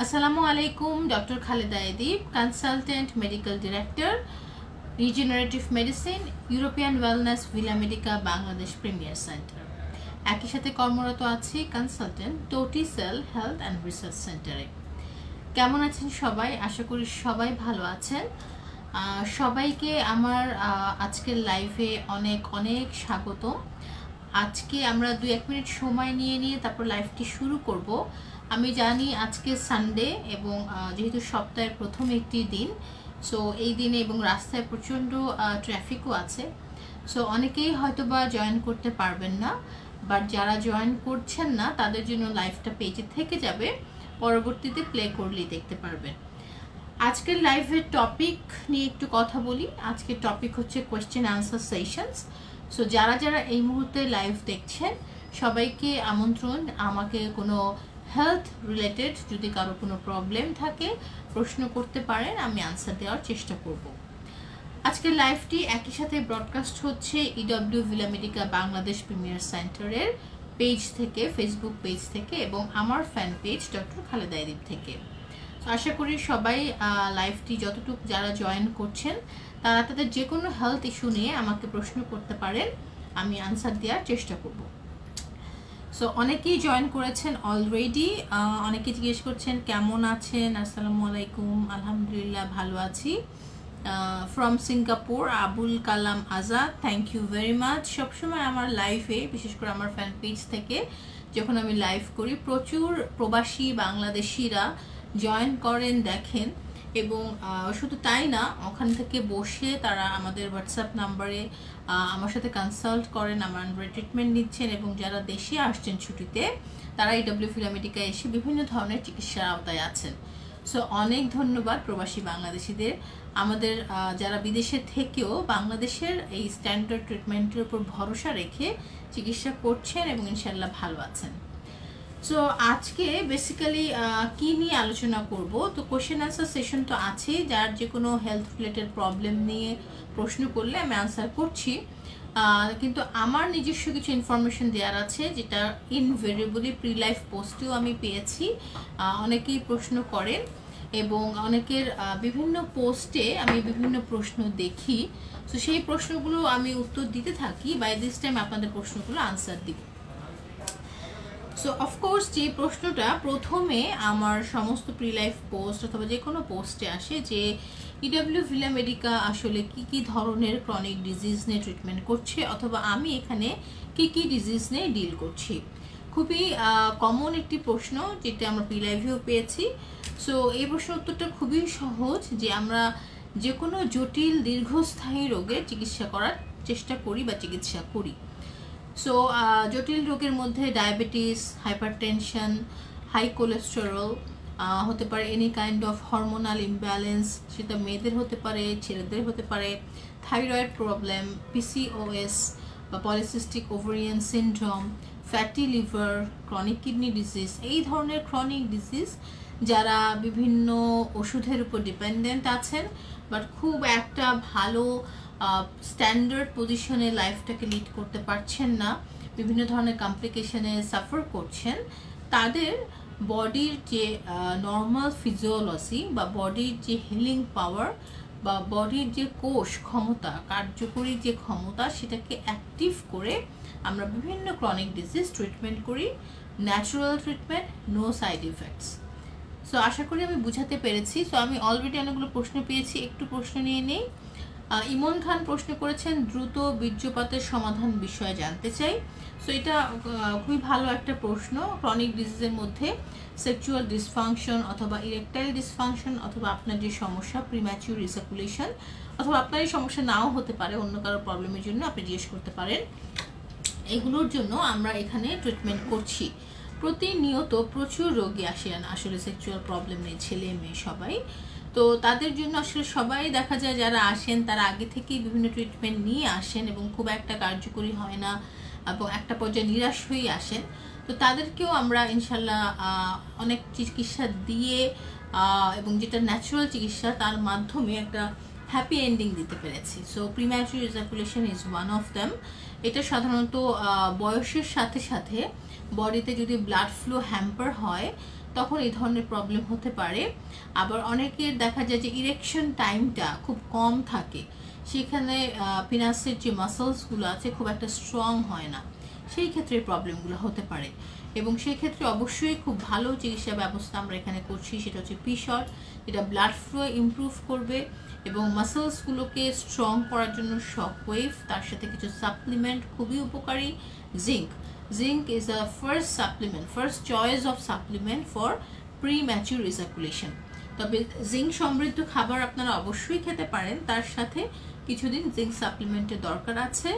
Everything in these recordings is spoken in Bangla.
আসসালামু আলাইকুম, doctor Khaleda Edib, consultant medical director, regenerative medicine, European wellness villa Medica Bangladesh premier centre. একই সাথে কর্মরত আছি কনসালটেন্ট টোটিসেল হেলথ অ্যান্ড রিসার্চ সেন্টারে। কেমন আছেন সবাই? আশা করি সবাই ভালো আছেন। সবাইকে আমার আজকের লাইভে অনেক অনেক স্বাগত। আজকে আমরা 2-1 মিনিট সময় নিয়ে তারপর লাইভটি শুরু করব। আমি জানি আজকে সানডে এবং যেহেতু সপ্তাহের প্রথম একটি দিন, সো এই দিনে এবং রাস্তায় প্রচণ্ড ট্রাফিকও আছে, সো অনেকেই হয়তো বা জয়েন করতে পারবেন না, বাট যারা জয়েন করছেন না তাদের জন্য লাইভটা পেজে থেকে যাবে, পরবর্তীতে প্লে করলেই দেখতে পারবেন। আজকের লাইভের টপিক নিয়ে একটু কথা বলি। আজকের টপিক হচ্ছে কোয়েশ্চেন আনসার সেশনস। সো যারা যারা এই মুহূর্তে লাইভ দেখছেন সবাইকে আমন্ত্রণ, আমাকে কোনো হেলথ রিলেটেড যদি কারো কোনো প্রবলেম থাকে প্রশ্ন করতে পারেন, আমি আনসার দেওয়ার চেষ্টা করব। আজকের লাইভটি একই সাথে ব্রডকাস্ট হচ্ছে EW Villa Medica Bangladesh premier সেন্টারের পেজ থেকে, ফেসবুক পেজ থেকে এবং আমার fan page doctor Khaleda Edib থেকে। আশা করি সবাই লাইভটি যতটুকু যারা জয়েন করছেন তারা তাদের যে কোনো হেলথ ইস্যু নিয়ে আমাকে প্রশ্ন করতে পারেন, আমি আনসার দেওয়ার চেষ্টা করব। সো অনেকেই জয়েন করেছেন অলরেডি। অনেকে জিজ্ঞেস করছেন কেমন আছেন। আসসালামু আলাইকুম, আলহামদুলিল্লাহ ভালো আছি। From Singapore Abul Kalam Azad, thank you very much. সবসময় আমার লাইভে, বিশেষ করে আমার ফ্যান পেজ থেকে যখন আমি লাইভ করি, প্রচুর প্রবাসী বাংলাদেশিরা জয়েন করেন, দেখেন, এবং শুধু তাই না, ওখান থেকে বসে তারা আমাদের হোয়াটসঅ্যাপ নাম্বারে আমার সাথে কনসাল্ট করেন, আমার ট্রিটমেন্ট নিচ্ছেন, এবং যারা দেশে আসছেন ছুটিতে তারা ইডব্লিউ ভিলা মেডিকায় এসে বিভিন্ন ধরনের চিকিৎসার আওতায় আছেন। সো অনেক ধন্যবাদ প্রবাসী বাংলাদেশিদের, আমাদের যারা বিদেশে থেকেও বাংলাদেশের এই স্ট্যান্ডার্ড ট্রিটমেন্টের উপর ভরসা রেখে চিকিৎসা করছেন এবং ইনশাল্লাহ ভালো আছেন। সো আজকে বেসিক্যালি কি নিয়ে আলোচনা করব, তো কোয়েশ্চেন আনসার সেশন তো আছে, যার যে কোনো হেলথ রিলেটেড প্রবলেম নিয়ে প্রশ্ন করলে আমি আনসার করছি, কিন্তু আমার নিজস্ব কিছু ইনফরমেশন দেওয়ার আছে যেটা ইনভেরিয়েবলি প্রি লাইফ পোস্টেও আমি পেয়েছি। অনেকেই প্রশ্ন করেন এবং অনেকের বিভিন্ন পোস্টে আমি বিভিন্ন প্রশ্ন দেখি, তো সেই প্রশ্নগুলো আমি উত্তর দিতে থাকি। বাই দিস টাইম আপনাদের প্রশ্নগুলো আনসার দিব। সো অফকোর্স যে প্রশ্নটা প্রথমে আমার সমস্ত প্রি লাইফ পোস্ট অথবা যে কোনো পোস্টে আসে যে ইডব্লিউ ভিলা মেডিকা আসলে কি ধরনের ক্রনিক ডিজিজ নিয়ে ট্রিটমেন্ট করছে, অথবা আমি এখানে কি ডিজিজ নিয়ে ডিল করছি। খুবই কমন একটি প্রশ্ন যেটা আমরা প্রি লাইভেও পেয়েছি। সো এই প্রশ্ন উত্তরটা খুবই সহজ, যে আমরা যে কোনো জটিল দীর্ঘস্থায়ী রোগের চিকিৎসা করার চেষ্টা করি বা চিকিৎসা করি। সো জটিল রোগের মধ্যে ডায়াবেটিস, হাইপারটেনশন, হাই কোলেস্টেরল হতে পারে, any kind of hormonal imbalance, সেটা মেয়েদের হতে পারে, ছেলেদের হতে পারে, থাইরয়েড প্রবলেম, পিসিওএস বা polycystic ovarian syndrome, fatty liver, chronic kidney disease, এই ধরনের ক্রনিক ডিজিজ যারা বিভিন্ন ওষুধের উপর ডিপেন্ডেন্ট আছেন বাট খুব একটা ভালো স্ট্যান্ডার্ড পজিশনে লাইফটাকে লিড করতে পারছেন না, বিভিন্ন ধরনের কমপ্লিকেশনে সাফার করছেন, তাদের বডির যে নর্মাল ফিজিওলজি বা বডির যে হিলিং পাওয়ার বা বডির যে কোষ ক্ষমতা, কার্যকরী যে ক্ষমতা, সেটাকে অ্যাক্টিভ করে আমরা বিভিন্ন ক্রনিক ডিজিজ ট্রিটমেন্ট করি। Natural treatment, no side effects. So আশা করি আমি বুঝাতে পেরেছি। সো আমি অলরেডি অনেকগুলো প্রশ্ন পেয়েছি, একটু প্রশ্ন নিয়ে নেই। ইমন খান প্রশ্ন করেছেন দ্রুত বীর্যপাতের সমাধান বিষয়ে জানতে চাই। সো এটা খুবই ভালো একটা প্রশ্ন। ক্রনিক ডিজিজের মধ্যে সেক্সুয়াল ডিসফাংশন অথবা ইরেকটাইল ডিসফাংশন অথবা আপনার যে সমস্যা প্রিম্যাচিউর রিসার্কুলেশন, অথবা আপনার এই সমস্যা নাও হতে পারে, অন্য কারো প্রবলেমের জন্য আপনি জিজ্ঞেস করতে পারেন, এগুলোর জন্য আমরা এখানে ট্রিটমেন্ট করছি। প্রতিনিয়ত প্রচুর রোগী আসেন আসলে সেক্সুয়াল প্রবলেম নেই, ছেলে মেয়ে সবাই। তো তাদের জন্য আসলে সবাই দেখা যায় যারা আসেন তারা আগে থেকেই বিভিন্ন ট্রিটমেন্ট নিয়ে আসেন এবং খুব একটা কার্যকরী হয় না এবং একটা পর্যায়ে নিরাশ হয়ে আসেন। তো তাদেরকেও আমরা ইনশাল্লাহ অনেক চিকিৎসা দিয়ে এবং যেটা ন্যাচারাল চিকিৎসা তার মাধ্যমে একটা হ্যাপি এন্ডিং দিতে পেরেছি। So premature recirculation is one of them. এটা সাধারণত বয়সের সাথে সাথে বডিতে যদি ব্লাড ফ্লো হ্যাম্পার হয় তখন এই ধরনের প্রবলেম হতে পারে। আবার অনেকের দেখা যায় যে ইরেকশন টাইমটা খুব কম থাকে, সেখানে পিনাসের যে মাসলসগুলো আছে খুব একটা স্ট্রং হয় না, সেই ক্ষেত্রে প্রবলেমগুলো হতে পারে। এবং সেই ক্ষেত্রে অবশ্যই খুব ভালো চিকিৎসা ব্যবস্থা আমরা এখানে করছি, সেটা হচ্ছে পিশট, যেটা ব্লাড ফ্লো ইমপ্রুভ করবে এবং মাসলসগুলোকে স্ট্রং করার জন্য শক ওয়েভ, তার সাথে কিছু সাপ্লিমেন্ট খুবই উপকারী। Zinc is the first supplement, first choice of supplement for premature ejaculation. তবে জিঙ্ক সমৃদ্ধ খাবার আপনারা অবশ্যই খেতে পারেন, তার সাথে কিছুদিন জিঙ্ক সাপ্লিমেন্টের দরকার আছে।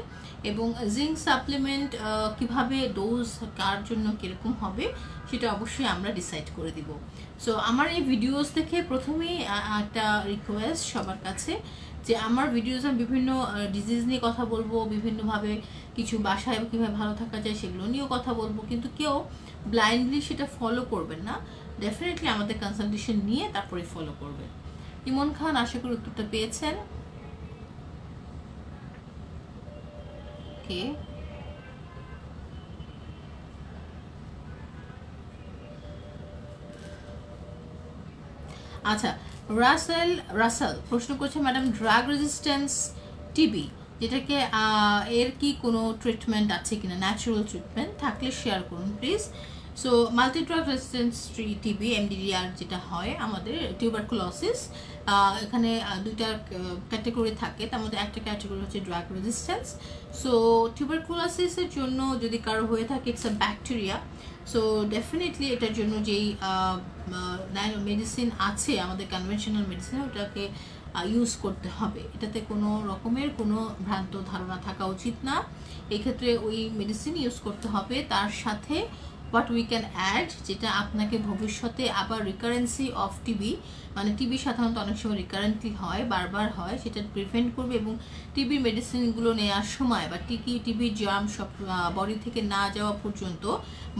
এবং জিঙ্ক সাপ্লিমেন্ট কিভাবে ডোজ কার জন্য কীরকম হবে সেটা অবশ্যই আমরা ডিসাইড করে দিব। সো আমার এই ভিডিওস দেখে প্রথমেই একটা রিকোয়েস্ট সবার কাছে, যে আমার ভিডিওস আমি বিভিন্ন ডিজিজ নিয়ে কথা বলবো, বিভিন্নভাবে কিছু বাসায় কীভাবে ভালো থাকা যায় সেগুলো নিয়েও কথা বলবো, কিন্তু কেউ ব্লাইন্ডলি সেটা ফলো করবেন না, ডেফিনেটলি আমাদের কনসালটেশন নিয়ে তারপরে ফলো করবেন। ইমন খান, আশা করি উত্তরটা পেয়েছেন। ওকে, আচ্ছা, রাসেল প্রশ্ন করছে, ম্যাডাম ড্রাগ রেজিস্ট্যান্স টিবি, যেটাকে এর কি কোনো ট্রিটমেন্ট আছে কিনা, ন্যাচারাল ট্রিটমেন্ট থাকলে শেয়ার করুন please. So multi drug resistance TB MDDR যেটা হয় আমাদের, টিউবারকুলোসিস, এখানে দুইটা ক্যাটাগরি থাকে, তার মধ্যে একটা ক্যাটাগরি হচ্ছে ড্রাগ রেজিস্ট্যান্স। সো টিউবারকুলোসিসের জন্য যদি কারো হয়ে থাকে, it's a bacteria, so definitely এটার জন্য যেই মেডিসিন আছে আমাদের কনভেনশনাল মেডিসিন, ওটাকে ইউজ করতে হবে। এটাতে কোনো রকমের কোনো ভ্রান্ত ধারণা থাকা উচিত না, এক্ষেত্রে ওই মেডিসিন ইউজ করতে হবে। তার সাথে হোয়াট উই ক্যান অ্যাড, যেটা আপনাকে ভবিষ্যতে আবার রিকারেন্সি অফ টিবি, মানে টিবি সাধারণত অনেক সময় রিকারেন্টলি হয়, বারবার হয়, সেটা প্রিভেন্ট করবে। এবং টিবির মেডিসিনগুলো নেওয়ার সময় বা টিবির জার্ম সব বডি থেকে না যাওয়া পর্যন্ত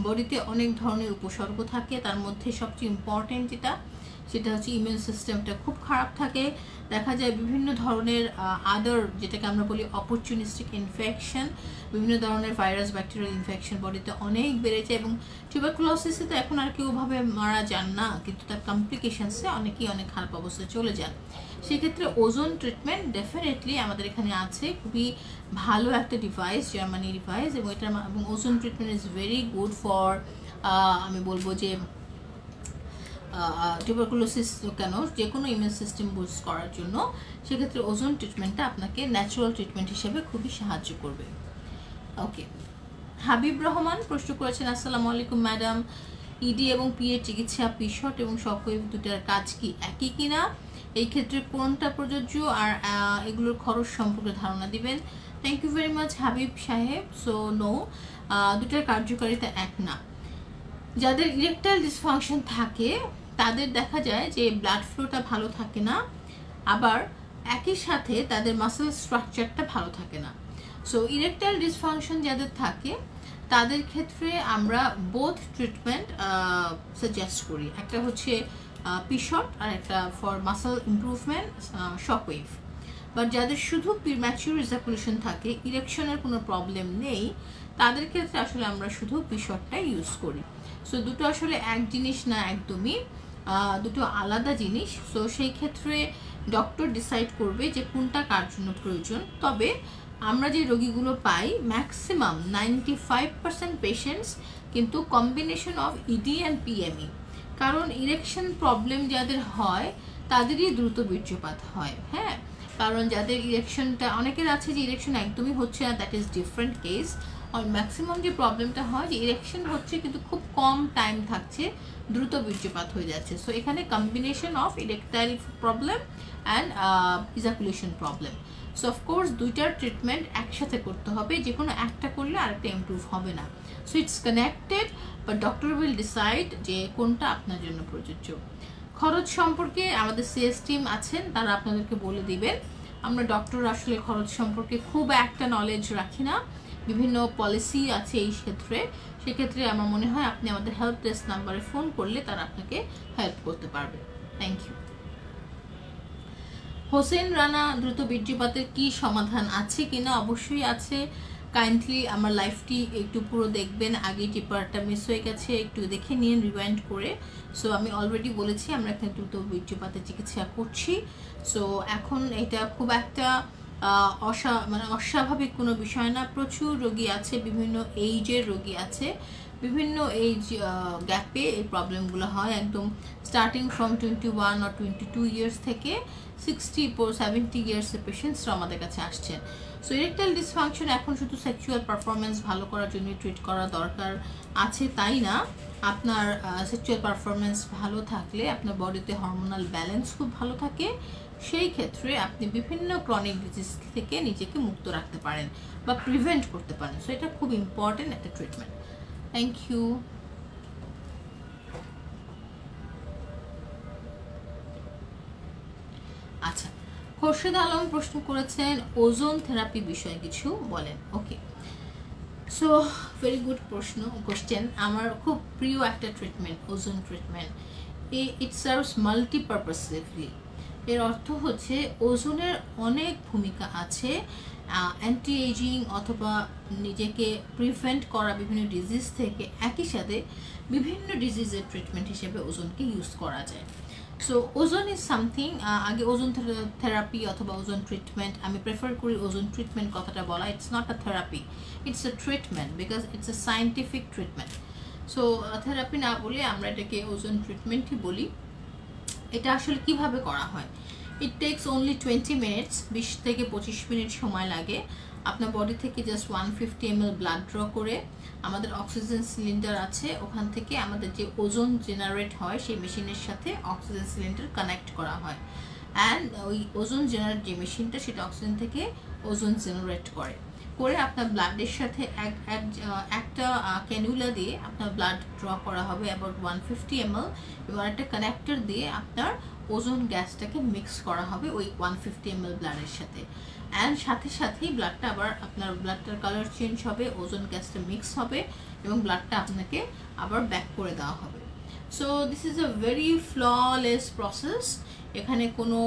বডিতে অনেক ধরনের উপসর্গ থাকে, তার মধ্যে সবচেয়ে ইম্পর্টেন্ট সেটা হচ্ছে ইমিউন সিস্টেমটা খুব খারাপ থাকে। দেখা যায় বিভিন্ন ধরনের আদার, যেটাকে আমরা বলি অপরচুনিস্টিক ইনফেকশন, বিভিন্ন ধরনের ভাইরাস ব্যাকটেরিয়াল ইনফেকশন বডিতে অনেক বেড়েছে। এবং টিউবারকুলোসিসে তো এখন আর কেউভাবে মারা যান না, কিন্তু তার কমপ্লিকেশনসে অনেকেই অনেক খারাপ অবস্থায় চলে যান। সেক্ষেত্রে ওজোন ট্রিটমেন্ট ডেফিনেটলি আমাদের এখানে আছে, খুবই ভালো একটা ডিভাইস, জার্মানি ডিভাইস, এবং এবং ozone treatment is very good for, আমি বলবো যে টিউবারকুলোসিস কেন, যে কোনো ইমিউন সিস্টেম বুস্ট করার জন্য, সেক্ষেত্রে ওজোন ট্রিটমেন্টটা আপনাকে ন্যাচারাল ট্রিটমেন্ট হিসেবে খুবই সাহায্য করবে। ওকে, হাবিব রহমান প্রশ্ন করেছেন, আসসালামু আলাইকুম ম্যাডাম, ইডি এবং পিএর চিকিৎসা, পিশট এবং শকওয়েভ দুটার কাজ কি একই কিনা, এই ক্ষেত্রে কোনটা প্রযোজ্য, আর এগুলোর খরচ সম্পর্কে ধারণা দিবেন। Thank you very much Habib সাহেব। সো নো, দুটার কার্যকারিতা এক না। যাদের ইরেকটাইল ডিসফাংশন থাকে তাদের দেখা যায় যে ব্লাড ফ্লোটা ভালো থাকে না, আবার একই সাথে তাদের মাসেল স্ট্রাকচারটা ভালো থাকে না। সো ইরেকটাইল ডিসফাংশন যাদের থাকে তাদের ক্ষেত্রে আমরা বোথ ট্রিটমেন্ট সাজেস্ট করি, একটা হচ্ছে পিশট আর একটা for muscle improvement shockwave. But যাদের শুধু প্রিম্যাচিউর ইজাকুলেশন থাকে, ইরেকশনের কোনো প্রবলেম নেই, তাদের ক্ষেত্রে আসলে আমরা শুধু পিশটটা ইউজ করি। সো দুটো আসলে এক জিনিস না, একদমই দুটো আলাদা জিনিস। সো সেই ক্ষেত্রে ডক্টর ডিসাইড করবে যে কোনটা কার জন্য প্রয়োজন। তবে আমরা যে রোগীগুলো পাই, ম্যাক্সিমাম 95% পেশেন্টস কিন্তু combination of ED and PME, কারণ ইরেকশন প্রবলেম যাদের হয় তাদেরই দ্রুত বীর্যপাত হয়। হ্যাঁ, কারণ যাদের ইরেকশনটা, অনেকের আছে যে ইরেকশন একদমই হচ্ছে না, দ্যাট ইজ ডিফারেন্ট কেস। আর ম্যাক্সিমাম যে প্রবলেমটা হয় যে ইরেকশন হচ্ছে কিন্তু খুব কম টাইম থাকছে, দ্রুত বীর্যপাত হয়ে যাচ্ছে। সো এখানে combination of erectile problem and ejaculation problem. So of course দুইটার ট্রিটমেন্ট একসাথে করতে হবে, যে কোনো একটা করলে আরেকটা ইমপ্রুভ হবে না। So it's connected, but doctor will decide যে কোনটা আপনার জন্য প্রযোজ্য। খরচ সম্পর্কে আমাদের সেলস টিম আছেন, তারা আপনাদেরকে বলে দিবেন। আমরা ডক্টর আসলে খরচ সম্পর্কে খুব একটা নলেজ রাখি না, বিভিন্ন পলিসি আছে এই ক্ষেত্রে। সেক্ষেত্রে আমার মনে হয় আপনি আমাদের হেল্প ডেস্ক নাম্বারে ফোন করলে তারা আপনাকে হেল্প করতে পারবে। Thank you. হোসেন রানা, দ্রুত বীর্যপাতের কি সমাধান আছে কিনা? অবশ্যই আছে। কাইন্ডলি আমার লাইফটি একটু পুরো দেখবেন, আগে যে পার্টটা মিস হয়ে গেছে একটু দেখে নিন রিওয়াইন্ড করে। সো আমি অলরেডি বলেছি আমরা এখানে দ্রুত বীর্যপাতে চিকিৎসা করছি। সো এখন এটা খুব একটা অস্বাভাবিক কোনো বিষয় না। প্রচুর রোগী আছে, বিভিন্ন এইজের রোগী আছে, বিভিন্ন এইজ গ্যাপে এই প্রবলেমগুলো হয়, একদম স্টার্টিং ফ্রম 21 or 22 ইয়ার্স থেকে 60-70 ইয়ার্সের পেশেন্টসরা আমাদের কাছে আসছেন। সো ইরেকটাইল ডিসফাংশন এখন শুধু সেক্সুয়াল পারফরমেন্স ভালো করার জন্য ট্রিট করা দরকার আছে তাই না, আপনার সেক্সুয়াল পারফরমেন্স ভালো থাকলে আপনার বডিতে হরমোনাল ব্যালেন্স খুব ভালো থাকে, সেই ক্ষেত্রে আপনি বিভিন্ন ক্রনিক ডিজিজ থেকে নিজেকে মুক্ত রাখতে পারেন বা প্রিভেন্ট করতে পারেন। সো এটা খুব ইম্পর্টেন্ট একটা ট্রিটমেন্ট। Thank you. আচ্ছা, খোরশেদ আলম প্রশ্ন করেছেন ওজোন থেরাপি বিষয়ে কিছু বলেন। Okay, so very good question. আমার খুব প্রিয় একটা treatment ozone treatment. It serves multipurposively. এর অর্থ হচ্ছে ওজোনের অনেক ভূমিকা আছে, অ্যান্টি এজিং অথবা নিজেকে প্রিভেন্ট করা বিভিন্ন ডিজিজ থেকে, একই সাথে বিভিন্ন ডিজিজের ট্রিটমেন্ট হিসেবে ওজোনকে ইউজ করা যায়। সো ওজোন ইজ সামথিং, আগে ওজোন থেরাপি অথবা ওজোন ট্রিটমেন্ট, আমি প্রেফার করি ওজোন ট্রিটমেন্ট কথাটা বলা। It's not a therapy, it's a treatment because it's a scientific treatment. So therapy না বলে আমরা এটাকে ওজোন ট্রিটমেন্টই বলি। এটা আসলে কিভাবে করা হয়? ইট টেক্স অনলি 20 মিনিটস, 20 থেকে 25 মিনিট সময় লাগে। আপনার বডি থেকে জাস্ট 150 ml ব্লাড ড্র করে আমাদের অক্সিজেন সিলিন্ডার আছে, ওখান থেকে আমাদের যে ওজোন জেনারেট হয় সেই মেশিনের সাথে অক্সিজেন সিলিন্ডার কানেক্ট করা হয়, অ্যান্ড ওই ওজোন জেনারেট যে মেশিনটা সেটা অক্সিজেন থেকে ওজোন জেনারেট করে আপনার ব্লাডের সাথে একটা ক্যানুলা দিয়ে আপনার ব্লাড ড্র করা হবে অ্যাবাউট 150 ml, এবং একটা কানেক্টর দিয়ে আপনার ওজোন গ্যাসটাকে মিক্স করা হবে ওই 150 ml ব্লাডের সাথে, অ্যান্ড সাথেই ব্লাডটা আবার আপনার ব্লাডটার কালার চেঞ্জ হবে, ওজোন গ্যাসটা মিক্স হবে এবং ব্লাডটা আপনাকে আবার ব্যাক করে দেওয়া হবে। So this is a very flawless process. এখানে কোনো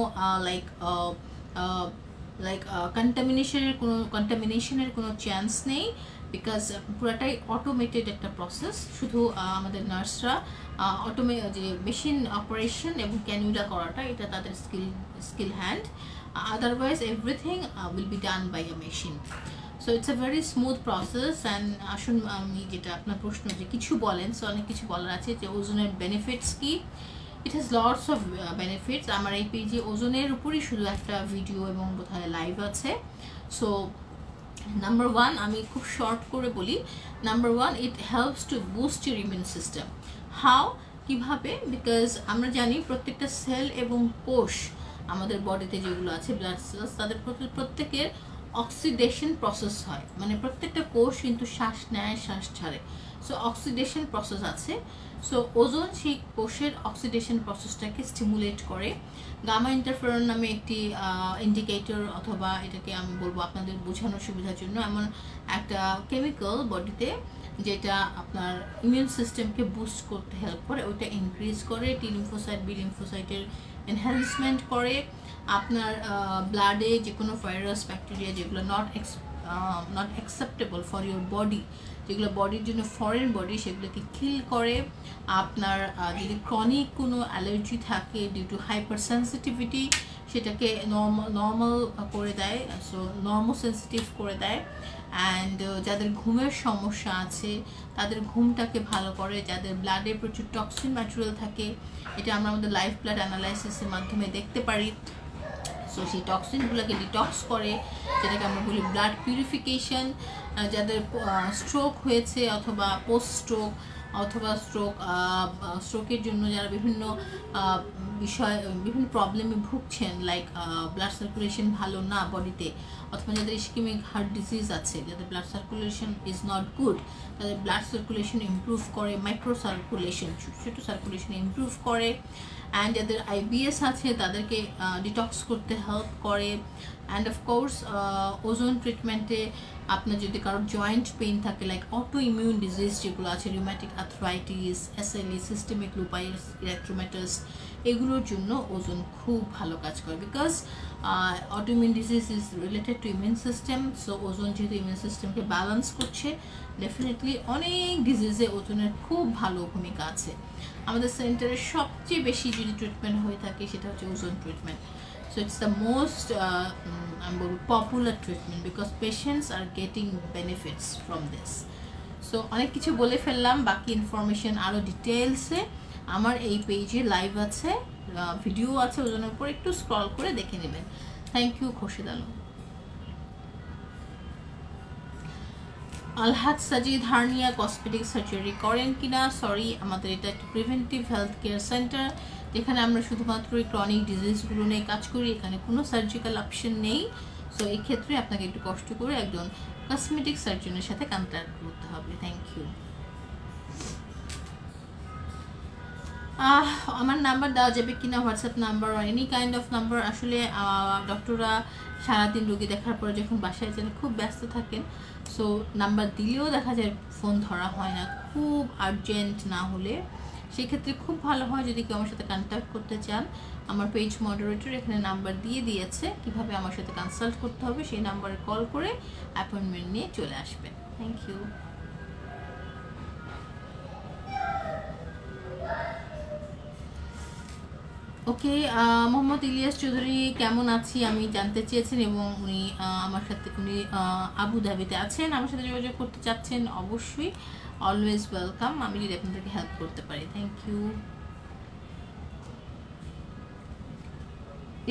কন্টামিনেশনের কোনো চান্স নেই, বিকজ পুরাটাই অটোমেটেড একটা প্রসেস। শুধু আমাদের নার্সরা যে মেশিন অপারেশন এবং ক্যানুলা করাটা এটা তাদের skill hand, otherwise everything will be done by a machine. So it's a very smooth process. And আসুন আমি যেটা আপনার প্রশ্ন যে কিছু বলেন, সো অনেক কিছু বলার আছে যে ওজনের বেনিফিটস কি। It has lots of benefits. আমার এই পেজে ওজনের উপরই শুধু একটা ভিডিও এবং বোধহয় লাইভ আছে। সো নাম্বার 1 আমি খুব শর্ট করে বলি। Number 1, it helps to boost your immune system. How, কিভাবে? বিকজ আমরা জানি প্রত্যেকটা সেল এবং কোষ আমাদের বডিতে যেগুলো আছে ব্লাড সেলস, তাদের প্রত্যেকের অক্সিডেশন প্রসেস হয়, মানে প্রত্যেকটা কোষ কিন্তু শ্বাস নেয় শ্বাস ছাড়ে। সো অক্সিডেশন প্রসেস আছে। সো ওজোন সেই কোষের অক্সিডেশন প্রসেসটাকে স্টিমুলেট করে। গামা ইন্টারফেরন নামে একটি ইন্ডিকেটর, অথবা এটাকে আমি বলবো আপনাদের বোঝানোর সুবিধার জন্য এমন একটা কেমিক্যাল বডিতে যেটা আপনার ইমিউন সিস্টেমকে বুস্ট করতে হেল্প করে, ওইটা ইনক্রিজ করে। টি লিম্ফোসাইট, বি লিম্ফোসাইটের এনহ্যান্সমেন্ট করে। আপনার ব্লাডে যে কোনো ভাইরাস ব্যাকটেরিয়া যেগুলো not acceptable for your body, যেগুলো বডির জন্য ফরেন বডি, সেগুলোকে কিল করে। আপনার যদি ক্রনিক কোনো অ্যালার্জি থাকে ডিউ টু হাইপার সেন্সিটিভিটি, সেটাকে নর্মাল করে দেয়, সো নর্মোসেন্সিটিভ করে দেয়। অ্যান্ড যাদের ঘুমের সমস্যা আছে তাদের ঘুমটাকে ভালো করে। যাদের ব্লাডে প্রচুর টক্সিন ম্যাটেরিয়াল থাকে, এটা আমরা আমাদের লাইভ ব্লাড অ্যানালাইসিসের মাধ্যমে দেখতে পারি। সো সেই টক্সিনগুলোকে ডিটক্স করে, যেটাকে আমরা বলি ব্লাড পিউরিফিকেশন। যাদের স্ট্রোক হয়েছে অথবা পোস্ট স্ট্রোক অথবা স্ট্রোকের জন্য যারা বিভিন্ন প্রবলেমে ভুগছেন, লাইক ব্লাড সার্কুলেশন ভালো না বডিতে, অথবা যাদের ইসকেমিক হার্ট ডিজিজ আছে, যাদের blood circulation is not good, তাদের ব্লাড সার্কুলেশন ইমপ্রুভ করে, মাইক্রো সার্কুলেশন ছোটো সার্কুলেশন ইমপ্রুভ করে। অ্যান্ড যাদের আইবিএস আছে তাদেরকে ডিটক্স করতে হেল্প করে। অ্যান্ড অফকোর্স ওজোন ট্রিটমেন্টে আপনার যদি কারোর জয়েন্ট পেইন থাকে, লাইক অটো ইমিউন ডিজিজ যেগুলো আছে, rheumatic arthritis, SLE, systemic lupus erythematosus, এগুলোর জন্য ওজোন খুব ভালো কাজ করে। Because auto immune disease is related to immune system, so ozone যেহেতু ইমিউন সিস্টেমকে ব্যালেন্স করছে, ডেফিনেটলি অনেক ডিজিজে ওজনের খুব ভালো ভূমিকা আছে। আমাদের সেন্টারে সবচেয়ে বেশি যদি ট্রিটমেন্ট হয়ে থাকে সেটা হচ্ছে ozone treatment. So it's the most popular treatment because patients are getting benefits from this. So অনেক কিছু বলে ফেললাম, বাকি ইনফরমেশন আরও ডিটেলসে আমার এই পেজে লাইভ আছে, ভিডিও আছে ওজনের উপর, একটু স্ক্রল করে দেখে নেবেন। Thank you Khorshed Alam. Alhad Sajid hernia cosmetic surgery করেন কিনা? সরি, আমাদের এটা একটা প্রিভেন্টিভ হেলথ কেয়ার সেন্টার, যেখানে আমরা শুধুমাত্র ক্রনিক ডিজিজগুলো নিয়ে কাজ করি, এখানে কোনো সার্জিক্যাল অপশন নেই। সো এই ক্ষেত্রে আপনাকে একটু কষ্ট করে একজন কসমেটিক সার্জনের সাথে কন্ট্যাক্ট করতে হবে। Thank you. আমার নাম্বার দেওয়া যাবে কিনা, হোয়াটসঅ্যাপ নাম্বার আর এনি কাইন্ড অফ নাম্বার? আসলে ডক্টররা সারাদিন রোগী দেখার পরে যখন বাসায় যান খুব ব্যস্ত থাকেন, সো নাম্বার দিলেও দেখা যায় ফোন ধরা হয় না, খুব আর্জেন্ট না হলে। সেক্ষেত্রে খুব ভালো হয় যদি কেউ আমার সাথে কন্ট্যাক্ট করতে চান, আমার পেজ মডারেটর এখানে নাম্বার দিয়ে দিয়েছে কিভাবে আমার সাথে কনসাল্ট করতে হবে, সেই নাম্বারে কল করে অ্যাপয়েন্টমেন্ট নিয়ে চলে আসবেন। Thank you. Okay, Mohammad Ilias Chowdhury কেমন আছি আমি জানতে চেয়েছেন, এবং উনি আমার সাথে আবুধাবিতে আছেন, আমার সাথে যোগাযোগ করতে চাচ্ছেন, অবশ্যই অলওয়েজ ওয়েলকাম, আমি যদি আপনাদেরকে হেল্প করতে পারি। Thank you.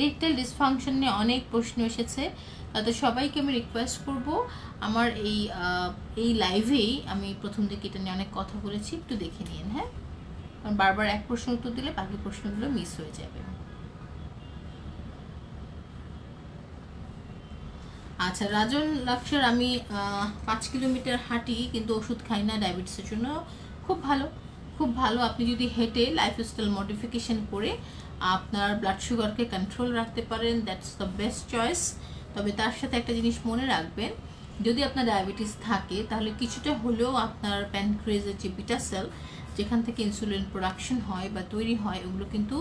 ইরেকটাইল ডিসফাংশন নিয়ে অনেক প্রশ্ন এসেছে, তাদের সবাইকে আমি রিকোয়েস্ট করব, আমার এই লাইভেই আমি প্রথম দিকে এটা নিয়ে অনেক কথা বলেছি, একটু দেখে নিন। হ্যাঁ, কারণ বারবার এক প্রশ্ন উত্তর দিলে বাকি প্রশ্নগুলো মিস হয়ে যাবে। আচ্ছা, রাজন লাক্সার, আমি 5 কিলোমিটার হাঁটি কিন্তু ওষুধ খাই না ডায়াবেটিসের জন্য। খুব ভালো, খুব ভালো। আপনি যদি হেঁটে লাইফস্টাইল মডিফিকেশন করে আপনার ব্লাড সুগারকে কন্ট্রোল রাখতে পারেন, দ্যাটস দ্য বেস্ট চয়েস। তবে তার সাথে একটা জিনিস মনে রাখবেন, যদি আপনার ডায়াবেটিস থাকে তাহলে কিছুটা হলেও আপনার প্যানক্রিয়াসের যে বিটা সেল, যেখান থেকে ইনসুলিন প্রোডাকশন হয় বা তৈরি হয়, ওগুলো কিন্তু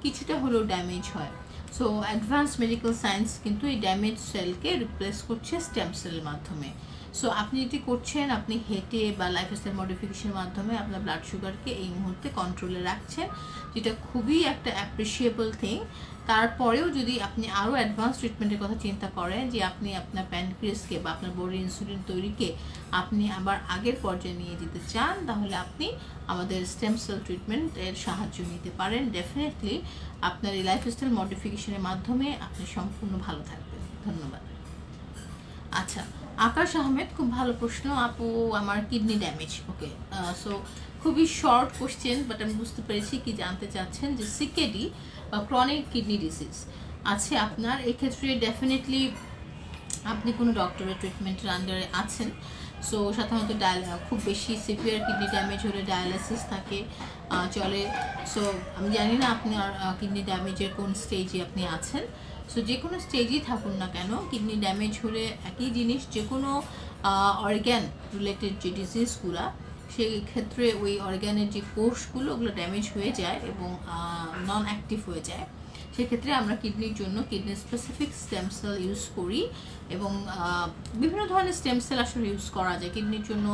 কিছুটা হলেও ড্যামেজ হয়। সো অ্যাডভান্স মেডিকেল সায়েন্স কিন্তু এই ড্যামেজ সেলকে রিপ্লেস করছে স্টেম সেলের মাধ্যমে। সো আপনি যেটি করছেন, আপনি হেঁটে বা লাইফস্টাইল মডিফিকেশনের মাধ্যমে আপনার ব্লাড সুগারকে এই মুহূর্তে কন্ট্রোলে রাখছেন, যেটা খুবই একটা অ্যাপ্রিসিয়েবল থিং। তারপরেও যদি আপনি আরও অ্যাডভান্স ট্রিটমেন্টের কথা চিন্তা করেন, যে আপনি আপনার প্যানক্রিয়াসকে বা আপনার বডির ইনসুলিন তৈরিকে আপনি আবার আগের পর্যায়ে নিয়ে যেতে চান, তাহলে আপনি আমাদের স্টেম সেল ট্রিটমেন্টের সাহায্য নিতে পারেন। ডেফিনেটলি আপনার এই লাইফস্টাইল মডিফিকেশনের মাধ্যমে আপনি সম্পূর্ণ ভালো থাকবেন। ধন্যবাদ। আচ্ছা, আকাশ আহমেদ, খুব ভালো প্রশ্ন আপু, আমার কিডনি ড্যামেজ। ওকে, সো খুবই শর্ট কোশ্চেন, বাট আমি বুঝতে পেরেছি কি জানতে চাচ্ছেন, যে সিকেডি বা ক্রনিক কিডনি ডিজিজ আছে আপনার, এক্ষেত্রে ডেফিনেটলি আপনি কোনো ডক্টরের ট্রিটমেন্টের আন্ডারে আছেন। সো সাধারণত খুব বেশি সিভিয়ার কিডনি ড্যামেজ হলে ডায়ালাইসিস থাকে, চলে। সো আমি জানি না আপনার কিডনি ড্যামেজের কোন স্টেজে আপনি আছেন। সো যে কোনো স্টেজেই থাকুন না কেন, কিডনি ড্যামেজ হলে একই জিনিস, যে কোনো অর্গ্যান রিলেটেড যে ডিজিজগুলো, সেই ক্ষেত্রে ওই অর্গ্যানের যে কোষগুলো, ওগুলো ড্যামেজ হয়ে যায় এবং নন অ্যাক্টিভ হয়ে যায়। সেক্ষেত্রে আমরা কিডনির জন্য kidney specific stem cell use করি, এবং বিভিন্ন ধরনের স্টেম সেল আসলে ইউজ করা যায় কিডনির জন্য।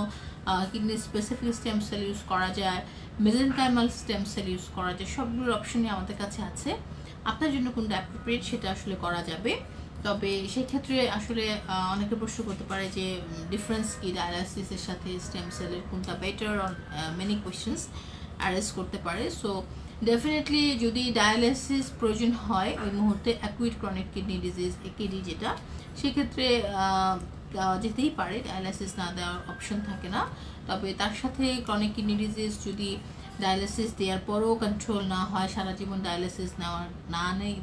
Kidney specific stem cell use করা যায়, মেজেনকাইমাল স্টেম সেল ইউজ করা যায়, সবগুলোর অপশনই আমাদের কাছে আছে। আপনার জন্য কোনটা অ্যাপ্রোপ্রিয়েট সেটা আসলে করা যাবে। তবে সেক্ষেত্রে আসলে অনেকে প্রশ্ন করতে পারে যে ডিফারেন্স কি ডায়ালাইসিসের সাথে স্টেম সেলের, কোনটা বেটার, অন মেনি কোয়েশ্চেন্স অ্যারেজ করতে পারে। সো ডেফিনেটলি যদি ডায়ালাইসিস প্রয়োজন হয় ওই মুহূর্তে, acute chronic kidney disease AKD যেটা, সেক্ষেত্রে যেতেই পারে, ডায়ালাইসিস না দেওয়ার অপশন থাকে না। তবে তার সাথে ক্রনিক কিডনি ডিজিজ যদি ডায়ালাইসিস দেওয়ার পরও কন্ট্রোল না হয়, সারা জীবন ডায়ালাইসিস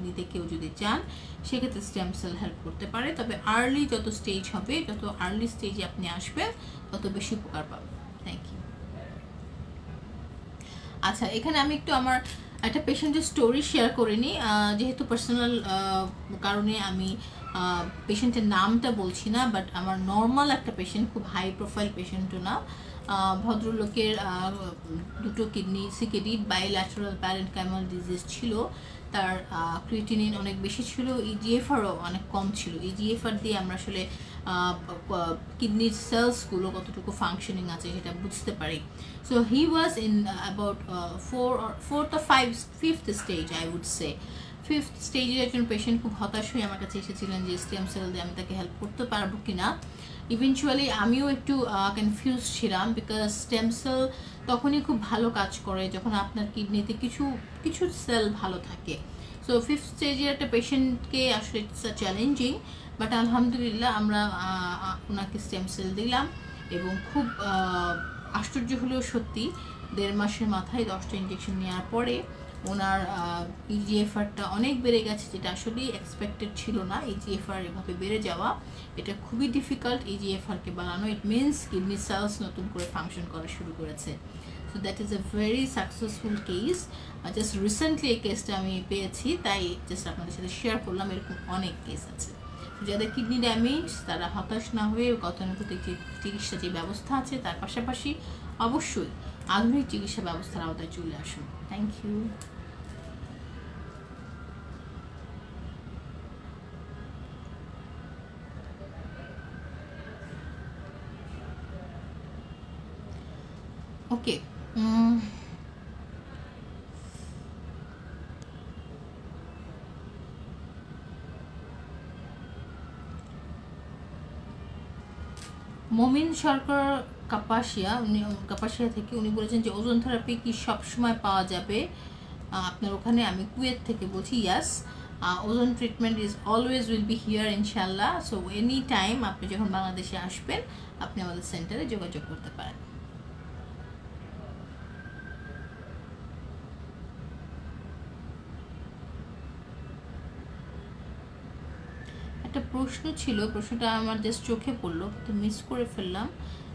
নিতে কেউ যদি চান, সেক্ষেত্রে স্টেম সেল হেল্প করতে পারে। তবে আর্লি যত স্টেজ হবে, যত আর্লি স্টেজে আপনি আসবেন, তত বেশি উপকার পাবেন। Thank you. আচ্ছা, এখানে আমি একটু আমার একটা পেশেন্টের স্টোরি শেয়ার করে নিই, যেহেতু পার্সোনাল কারণে আমি পেশেন্টের নামটা বলছি না, বাট আমার নর্মাল একটা পেশেন্ট, খুব হাই প্রোফাইল পেশেন্টও না। ভদ্রলোকের দুটো kidney CKD, bilateral parenchymal disease ছিল, তার ক্রিয়েটিনিন অনেক বেশি ছিল, ইজিএফআরও অনেক কম ছিল। ইজিএফআর দিয়ে আমরা আসলে কিডনির সেলসগুলো কতটুকু ফাংশনিং আছে সেটা বুঝতে পারি। So he was in about fourth or fifth stage, I would say। 5th স্টেজের একজন পেশেন্ট খুব হতাশ হয়ে আমার কাছে এসেছিলেন যে স্টেম সেল দিয়ে আমি তাকে হেল্প করতে পারবো কিনা। ইভেনচুয়ালি আমিও একটু কনফিউজ ছিলাম, বিকজ স্টেম সেল তখনই খুব ভালো কাজ করে যখন আপনার কিডনিতে কিছু সেল ভালো থাকে। সো 5th স্টেজের একটা পেশেন্টকে আসলে ইটস চ্যালেঞ্জিং, বাট আলহামদুলিল্লাহ আমরা ওনাকে স্টেম সেল দিলাম, এবং খুব আশ্চর্য হলেও সত্যি 1.5 মাসের মাথায় 10টা ইঞ্জেকশন নেওয়ার পরে ওনার ইজিএফআরটা অনেক বেড়ে গেছে, যেটা আসলে এক্সপেক্টেড ছিল না। ইজিএফআর এভাবে বেড়ে যাওয়া এটা খুবই ডিফিকাল্ট, ইজিএফআরকে বাড়ানো। ইট মিনস কিডনি সেলস নতুন করে ফাংশন করা শুরু করেছে। So that is a very successful case. Just recently এই কেসটা আমি পেয়েছি, তাই জাস্ট আপনাদের সাথে শেয়ার করলাম। এরকম অনেক কেস আছে। যাদের কিডনি ড্যামেজ তারা হতাশ না হয়ে গতানুগতিক যে চিকিৎসা যে ব্যবস্থা আছে তার পাশাপাশি অবশ্যই আধুনিক চিকিৎসা ব্যবস্থার আওতায় চলে আসুন। Thank you. ওকে, মমিন সরকার কাপাসিয়া থেকে উনি বলেছেন যে ওজন থেরাপি কি সবসময় পাওয়া যাবে আপনার ওখানে? আমি কুয়েত থেকে বলছি। ইয়াস, ওজন treatment is always will be here ইনশাল্লাহ। সো এনি টাইম আপনি যখন বাংলাদেশে আসবেন আপনি আমাদের সেন্টারে যোগাযোগ করতে পারেন। একটা প্রশ্ন ছিল, প্রশ্নটা আমার জাস্ট চোখে পড়লো কিন্তু মিস করে ফেললাম।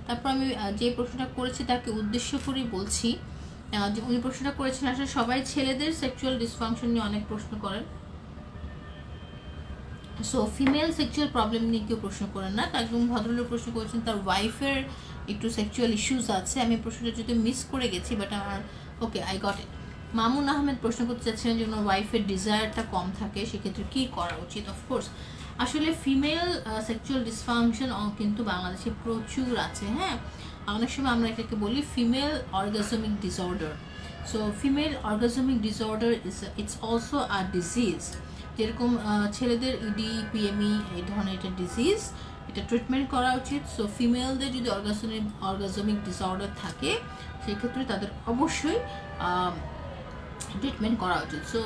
তারপর আমি যে প্রশ্নটা করেছি তাকে উদ্দেশ্য করেই বলছি। যে উনি প্রশ্নটা করেছেন, আসলে সবাই ছেলেদের সেক্সুয়াল ডিসফাংশন নিয়ে অনেক প্রশ্ন করেন। সো ফিমেল সেক্সুয়াল প্রবলেম নিয়ে কেউ প্রশ্ন করেন না। একজন ভদ্রলোক প্রশ্ন করেছেন তার ওয়াইফের একটু সেক্সুয়াল ইস্যুস আছে। আমি প্রশ্নটা যদি মিস করে গেছি, বাট আমার okay, I got it. Mamun Ahmed প্রশ্ন করতে চাচ্ছিলেন যে ওনার ওয়াইফের ডিজায়ারটা কম থাকে, সেক্ষেত্রে কী করা উচিত? অফকোর্স আসলে ফিমেল সেক্সুয়াল ডিসফাংশন কিন্তু বাংলাদেশে প্রচুর আছে। হ্যাঁ, অনেক সময় আমরা এটাকে বলি female orgasmic disorder. So female orgasmic disorder it's also a disease. যেরকম ছেলেদের ইডি, পিএমই এই ধরনের একটা ডিজিজ, এটা ট্রিটমেন্ট করা উচিত। সো ফিমেলদের যদি অর্গাজমিক ডিসঅর্ডার থাকে সেক্ষেত্রে তাদের অবশ্যই ট্রিটমেন্ট করা উচিত। সো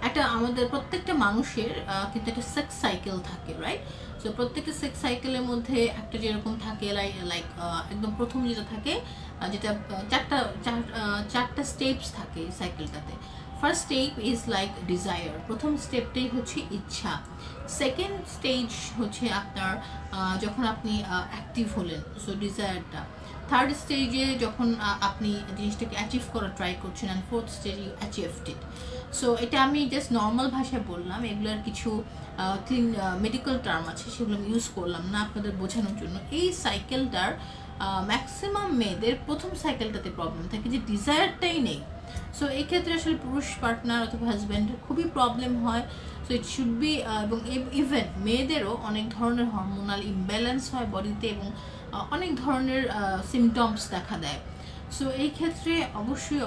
একটা আমাদের প্রত্যেকটা মানুষের কিন্তু একটা সেক্স সাইকেল থাকে, রাইট? সো প্রত্যেকটা সেক্স সাইকেলের মধ্যে একটা যেরকম থাকে লাইক একদম প্রথম যেটা থাকে, যেটা চারটা স্টেপস থাকে এই সাইকেলটাতে। First step is like desire, প্রথম স্টেপটাই হচ্ছে ইচ্ছা। সেকেন্ড স্টেজ হচ্ছে আপনার যখন আপনি অ্যাক্টিভ হলেন, সো ডিজায়ারটা। থার্ড স্টেজে যখন আপনি জিনিসটাকে অ্যাচিভ করার ট্রাই করছেন, অ্যান্ড ফোর্থ স্টেজে ইউ অ্যাচিভড ইট। সো এটা আমি জাস্ট নর্মাল ভাষায় বললাম, এগুলোর কিছু মেডিকেল টার্ম আছে সেগুলো আমি ইউজ করলাম না আপনাদের বোঝানোর জন্য। এই সাইকেলটার ম্যাক্সিমাম মেয়েদের প্রথম সাইকেলটাতে প্রবলেম থাকে, যে ডিজায়ারটাই নেই। সো এই ক্ষেত্রে আসলে পুরুষ পার্টনার অথবা হাজব্যান্ডের খুবই প্রবলেম হয়। সো ইট শুড বি, এবং ইভেন মেয়েদেরও অনেক ধরনের হরমোনাল ইমব্যালেন্স হয় বডিতে, এবং অনেক ধরনের সিমটমস দেখা দেয়। সো এই ক্ষেত্রে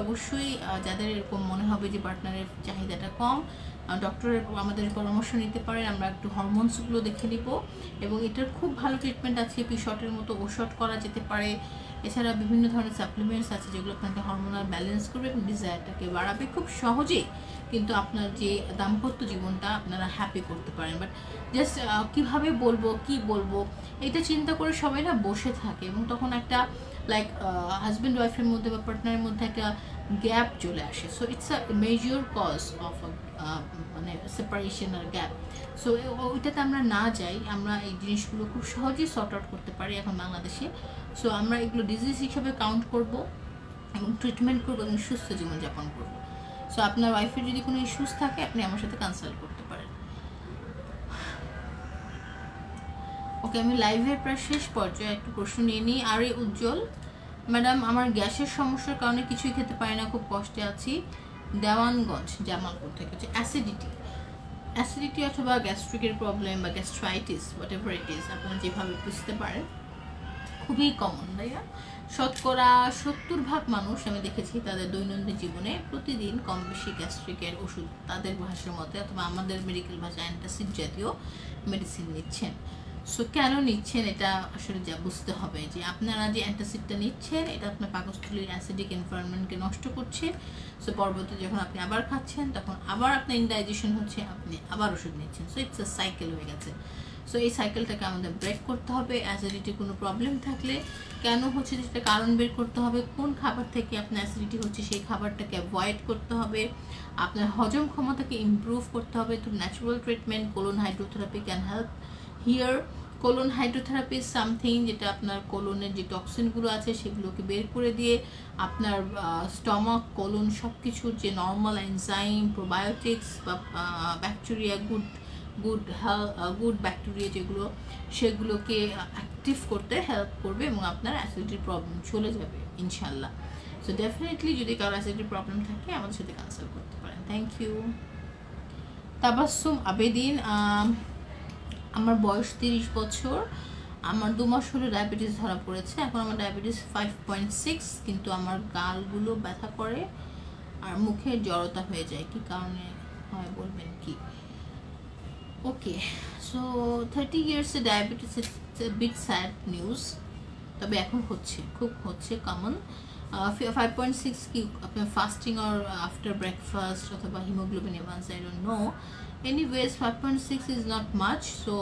অবশ্যই যাদের এরকম মনে হবে যে পার্টনারের চাহিদাটা কম, ডক্টরের আমাদের পরামর্শ নিতে পারেন। আমরা একটু হরমোনসগুলো দেখে নিব, এবং এটার খুব ভালো ট্রিটমেন্ট আছে। পিশটের মতো ওষুধ করা যেতে পারে। এছাড়া বিভিন্ন ধরনের সাপ্লিমেন্টস আছে যেগুলো আপনাকে হরমোনাল ব্যালেন্স করবে এবং ডিজায়ারটাকে বাড়াবে খুব সহজেই। কিন্তু আপনার যে দাম্পত্য জীবনটা আপনারা হ্যাপি করতে পারেন। বাট জাস্ট কীভাবে বলবো, কি বলবো, এটা চিন্তা করে সবাই না বসে থাকে, এবং তখন একটা লাইক হাজব্যান্ড ওয়াইফের মধ্যে বা পার্টনারের মধ্যে একটা গ্যাপ চলে আসে। So it's a major cause of মানে সেপারেশন আর গ্যাপ। সো ওইটাতে আমরা না যাই, আমরা এই জিনিসগুলো খুব সহজেই সর্ট আউট করতে পারি এখন বাংলাদেশে। সো আমরা এগুলো ডিজিজ হিসাবে কাউন্ট করব এবং ট্রিটমেন্ট করবো এবং সুস্থ জীবনযাপন করবো। সো আপনার ওয়াইফের যদি কোনো ইস্যুস থাকে আপনি আমার সাথে কনসাল্ট করতে পারেন। ওকে, আমি লাইভের প্রায় শেষ পর্যায়ে একটু প্রশ্ন নিয়ে নিই। আর এই উজ্জ্বল ম্যাডাম, আমার গ্যাসের সমস্যার কারণে কিছুই খেতে পারি না, খুব কষ্টে আছি। দেওয়ানগঞ্জ জামালপুর থেকে হচ্ছে অ্যাসিডিটি অথবা গ্যাস্ট্রিকের প্রবলেম বা gastritis, what ever it is, আপনারা যেভাবে বুঝতে পারেন, খুবই কমন ভাইয়া। শতকরা 70% মানুষ আমি দেখেছি তাদের দৈনন্দিন জীবনে প্রতিদিন কম বেশি গ্যাস্ট্রিকের ওষুধ তাদের ভাষার মতে অথবা আমাদের মেডিকেল ভাষায় অ্যান্টাসিড জাতীয় মেডিসিন নিচ্ছেন। সো কেন নিচ্ছেন এটা আসলে যা বুঝতে হবে, যে আপনারা যে অ্যান্টাসিডটা নিচ্ছেন এটা আপনার পাকস্থলীর অ্যাসিডিক এনভায়রনমেন্টকে নষ্ট করছে। সো পরবর্তী যখন আপনি আবার খাচ্ছেন তখন আবার আপনার ইনডাইজেশন হচ্ছে, আপনি আবার ওষুধ নিচ্ছেন। সো ইটস আ সাইকেল হয়ে গেছে। সো এই সাইকেলটাকে আমাদের ব্রেক করতে হবে। অ্যাসিডিটির কোনো প্রবলেম থাকলে কেন হচ্ছে সেটা কারণ বের করতে হবে, কোন খাবার থেকে আপনার অ্যাসিডিটি হচ্ছে সেই খাবারটাকে অ্যাভয়েড করতে হবে, আপনার হজম ক্ষমতাকে ইমপ্রুভ করতে হবে through natural treatment. Colon hydrotherapy can help here. Colon hydrotherapy is something যেটা আপনার কোলনের যে টক্সিনগুলো আছে সেগুলোকে বের করে দিয়ে আপনার স্টমাক, কোলন সব কিছুর যে নর্মাল এনজাইম, প্রোবায়োটিক্স বা ব্যাকটেরিয়া, গুড ব্যাকটেরিয়া যেগুলো, সেগুলোকে অ্যাক্টিভ করতে হেল্প করবে এবং আপনার অ্যাসিডিটির প্রবলেম চলে যাবে ইনশাল্লাহ। সো ডেফিনেটলি যদি কারো অ্যাসিডিটির প্রবলেম থাকে আমাদের সাথে কনসাল্ট করতে পারেন। Thank you. তাবাসসুম আবেদিন, আমার বয়স 30 বছর, আমার 2 মাস হলো ডায়াবেটিস ধরা পড়েছে। এখন আমার ডায়াবেটিস 5.6, কিন্তু আমার গালগুলো ব্যথা করে আর মুখে জড়তা হয়ে যায়, কি কারণে হয় বলবেন কি? ওকে, সো 30 ইয়ার্সে diabetes it's a big sad news, তবে এখন খুব হচ্ছে কমন। 5.6 কি আপনার ফাস্টিং আর আফটার ব্রেকফাস্ট অথবা হিমোগ্লোবিন এভান্স, I don't know. Anyways 5.6 is not much. So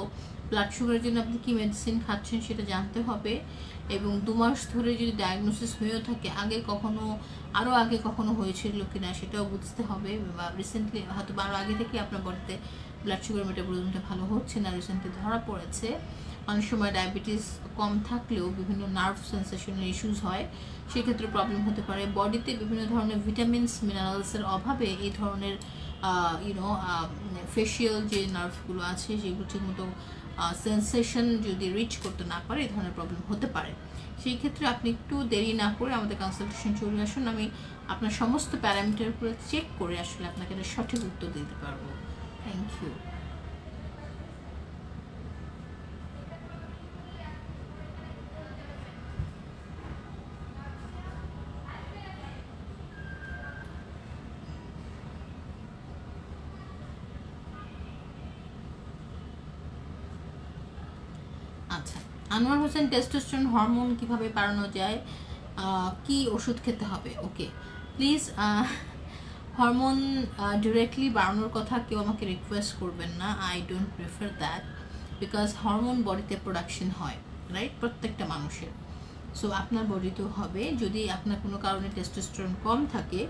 blood সুগারের জন্য আপনি কী মেডিসিন খাচ্ছেন সেটা জানতে হবে, এবং 2 মাস ধরে যদি ডায়াগনোসিস হয়েও থাকে আরও আগে কখনো হয়েছিল কিনা সেটাও বুঝতে হবে, বা রিসেন্টলি হয়তো আরও আগে থেকে আপনার বডিতে ব্লাড সুগার মেটাবলিজমটা ভালো হচ্ছে না, রিসেন্টলি ধরা পড়েছে। অনেক সময় ডায়াবেটিস কম থাকলেও বিভিন্ন নার্ভ সেন্সেশনের ইস্যুস হয়, সেক্ষেত্রে প্রবলেম হতে পারে। বডিতে বিভিন্ন ধরনের ভিটামিনস, মিনারেলসের অভাবে এই ধরনের ফেশিয়াল যে নার্ভগুলো আছে সেগুলো ঠিকমতো সেন্সেশন যদি রিচ করতে না পারে এই ধরনের প্রবলেম হতে পারে। সেই ক্ষেত্রে আপনি একটু দেরি না করে আমাদের কনসালটেশন চলে আসুন, আমি আপনার সমস্ত প্যারামিটার উপরে চেক করে আসলে আপনাকে একটা সঠিক উত্তর দিতে পারবো। Thank you. আচ্ছা, আনোয়ার হোসেন, টেস্টোস্টেরন হরমোন কিভাবে বাড়ানো যায়, কি ওষুধ খেতে হবে? ওকে, প্লিজ হরমোন ডিরেক্টলি বাড়ানোর কথা কেউ আমাকে রিকোয়েস্ট করবেন না, I don't prefer that, because hormone বডিতে প্রোডাকশন হয়, রাইট, প্রত্যেকটা মানুষের। সো আপনার বডিতেও হবে। যদি আপনার কোনো কারণে টেস্টোস্টেরন কম থাকে,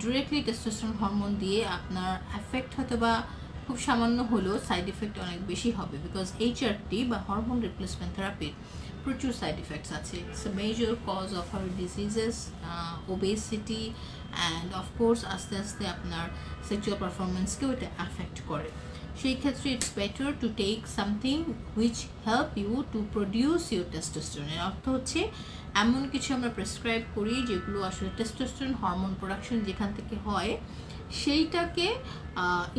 ডিরেক্টলি টেস্টোস্টেরন হরমোন দিয়ে আপনার এফেক্ট হয়তো বা খুব সামান্য হলেও সাইড ইফেক্ট অনেক বেশি হবে, বিকজ HRT বা হরমোন রিপ্লেসমেন্ট থেরাপির প্রচুর সাইড ইফেক্টস আছে। It's a major cause of heart diseases, obesity, and of course আস্তে আস্তে আপনার সেক্সুয়াল পারফরমেন্সকেও এটা অ্যাফেক্ট করে। সেই ক্ষেত্রে it's better to take something which help you to produce your testosterone. এর অর্থ হচ্ছে এমন কিছু আমরা প্রেসক্রাইব করি যেগুলো আসলে টেস্টোস্টেরন হরমোন প্রোডাকশন যেখান থেকে হয় সেইটাকে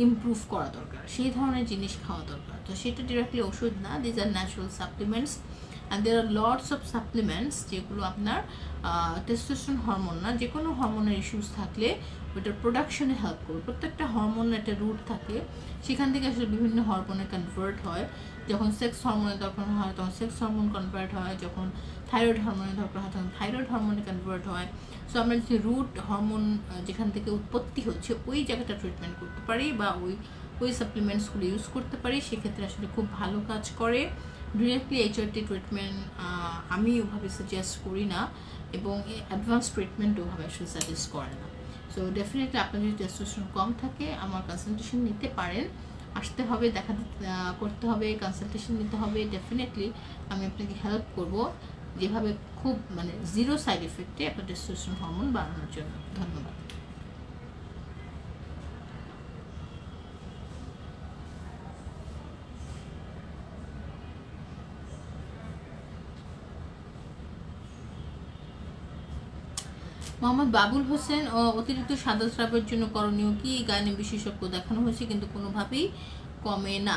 ইমপ্রুভ করা দরকার, সেই ধরনের জিনিস খাওয়া দরকার। তো সেটা ডিরেক্টলি ওষুধ না, these are natural supplements, and there are lots of supplements যেগুলো আপনার টেস্টোস্টেরন হরমোন না, যে কোনো হরমোনের ইস্যুস থাকলে ওইটার প্রোডাকশনে হেল্প করবে। প্রত্যেকটা হরমোনের একটা রুট থাকে, সেখান থেকে আসলে বিভিন্ন হরমোনে কনভার্ট হয়। যখন সেক্স হরমোনের দরকার হয় তখন সেক্স হরমোন কনভার্ট হয়, যখন থাইরয়েড হরমোনের দরকার হয় তখন থাইরয়েড হরমোনে কনভার্ট হয়। সো আমরা যে রুট হরমোন যেখান থেকে উৎপত্তি হচ্ছে ওই জায়গাটা ট্রিটমেন্ট করতে পারি, বা ওই সাপ্লিমেন্টসগুলো ইউজ করতে পারি, সেক্ষেত্রে আসলে খুব ভালো কাজ করে। ডিরেক্টলি HRT ট্রিটমেন্ট আমি ওভাবে সাজেস্ট করি না, এবং অ্যাডভান্স ট্রিটমেন্ট ওভাবে আসলে সাজেস্ট করে না। সো ডেফিনেটলি আপনার যদি টেস্টোস্টেরন কম থাকে আমার কনসালটেশন নিতে পারেন, আসতে হবে, করতে হবে, কনসালটেশন নিতে হবে। ডেফিনেটলি আমি আপনাকে হেল্প করব যেভাবে খুব জিরো সাইড এফেক্টে আপনার টেস্টোস্টেরন হরমোন বাড়ানোর জন্য। ধন্যবাদ। মোহাম্মদ বাবুল হোসেন, অতিরিক্ত সাদা স্রাবের জন্য করণীয় কি? গাইনি বিশেষজ্ঞ দেখানো হয়েছে কিন্তু কোনোভাবেই কমে না।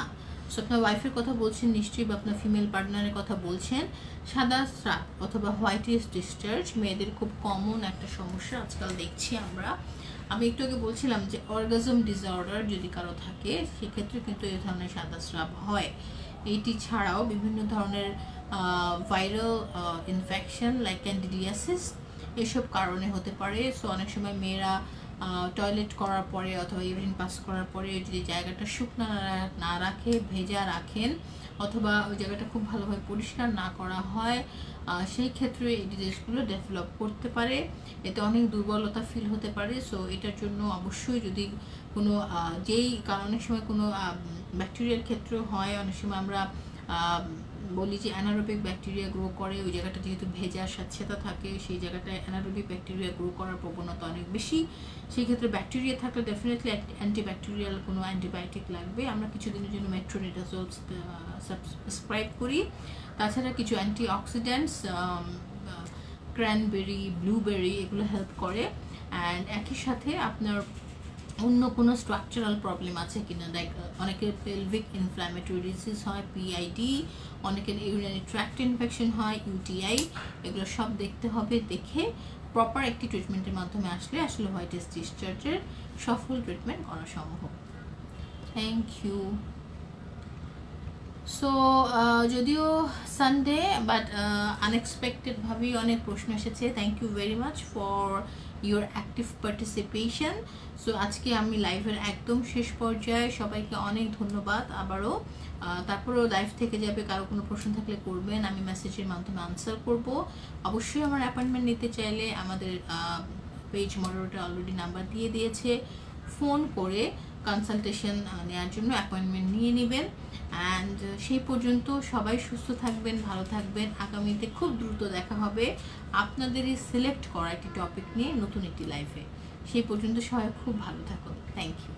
সো আপনার ওয়াইফের কথা বলছেন নিশ্চয়ই, বা আপনার ফিমেল পার্টনারের কথা বলছেন। সাদা স্রাব অথবা হোয়াইটিশ ডিসচার্জ মেয়েদের খুব কমন একটা সমস্যা আজকাল দেখছি আমরা। আমি একটু আগে বলছিলাম যে অর্গাজম ডিসঅর্ডার যদি কারো থাকে সেক্ষেত্রে কিন্তু এই ধরনের সাদা স্রাব হয়। এইটি ছাড়াও বিভিন্ন ধরনের ভাইরাল ইনফেকশন লাইক ক্যান্ডিডিয়াসিস এসব কারণে হতে পারে। সো অনেক সময় মেয়েরা টয়লেট করার পরে অথবা ইউরিন পাস করার পরে যদি জায়গাটা শুকনো না রাখে, ভেজা রাখেন, অথবা ওই জায়গাটা খুব ভালোভাবে পরিষ্কার না করা হয়, সেই ক্ষেত্রে এই ডিজিজগুলো ডেভেলপ করতে পারে। এতে অনেক দুর্বলতা ফিল হতে পারে। সো এটার জন্য অবশ্যই যদি কোনো যেই অনেক সময় কোনো ব্যাকটেরিয়ার ক্ষেত্রেও হয়, অনেক সময় আমরা বলি যে অ্যানারোবিক ব্যাকটেরিয়া গ্রো করে, ওই জায়গাটা যেহেতু ভেজা স্যাঁতসেঁতে থাকে সেই জায়গাটায় অ্যানারোবিক ব্যাকটেরিয়া গ্রো করার প্রবণতা অনেক বেশি। সেই ক্ষেত্রে ব্যাকটেরিয়া থাকলে ডেফিনেটলি অ্যান্টিব্যাকটেরিয়াল কোনো অ্যান্টিবায়োটিক লাগবে। আমরা কিছুদিনের জন্য মেট্রোনিডাজোল সাবস্ক্রাইব করি। তাছাড়া কিছু অ্যান্টিঅক্সিডেন্টস ক্র্যানবেরি, ব্লুবেরি এগুলো হেল্প করে। অ্যান্ড একই সাথে আপনার অন্য কোনো স্ট্রাকচারাল প্রবলেম আছে কিনা, লাইক অনেকের পেলভিক ইনফ্ল্যামেটরি ডিজিজ হয়, পিআইডি, অনেকের ইউরিনারি ট্র্যাক্ট ইনফেকশন হয়, ইউটিআই, এগুলো সব দেখতে হবে। দেখে প্রপার একটি ট্রিটমেন্টের মাধ্যমে আসলে হোয়াইটিশ ডিসচার্জের সফল ট্রিটমেন্ট করা সম্ভব। Thank you. সো যদিও সানডে বাট আনএক্সপেক্টেডভাবেই অনেক প্রশ্ন এসেছে। Thank you very much for your active participation. So আজকে আমি লাইভের একদম শেষ পর্যায়ে, সবাইকে অনেক ধন্যবাদ আবারও। তারপরেও লাইভ থেকে যাবে, কারো কোনো প্রশ্ন থাকলে করবেন, আমি মেসেজের মাধ্যমে আনসার করব। অবশ্যই আমার অ্যাপয়েন্টমেন্ট নিতে চাইলে আমাদের পেজ মডারেটর অলরেডি নাম্বার দিয়ে দিয়েছে, ফোন করে কনসালটেশন নেওয়ার জন্য অ্যাপয়েন্টমেন্ট নিয়ে নেবেন। অ্যান্ড সেই পর্যন্ত সবাই সুস্থ থাকবেন, ভালো থাকবেন। আগামীতে খুব দ্রুত দেখা হবে আপনাদেরই সিলেক্ট করা একটি টপিক নিয়ে নতুন একটি লাইফে। সেই পর্যন্ত সবাই খুব ভালো থাকুন। Thank you.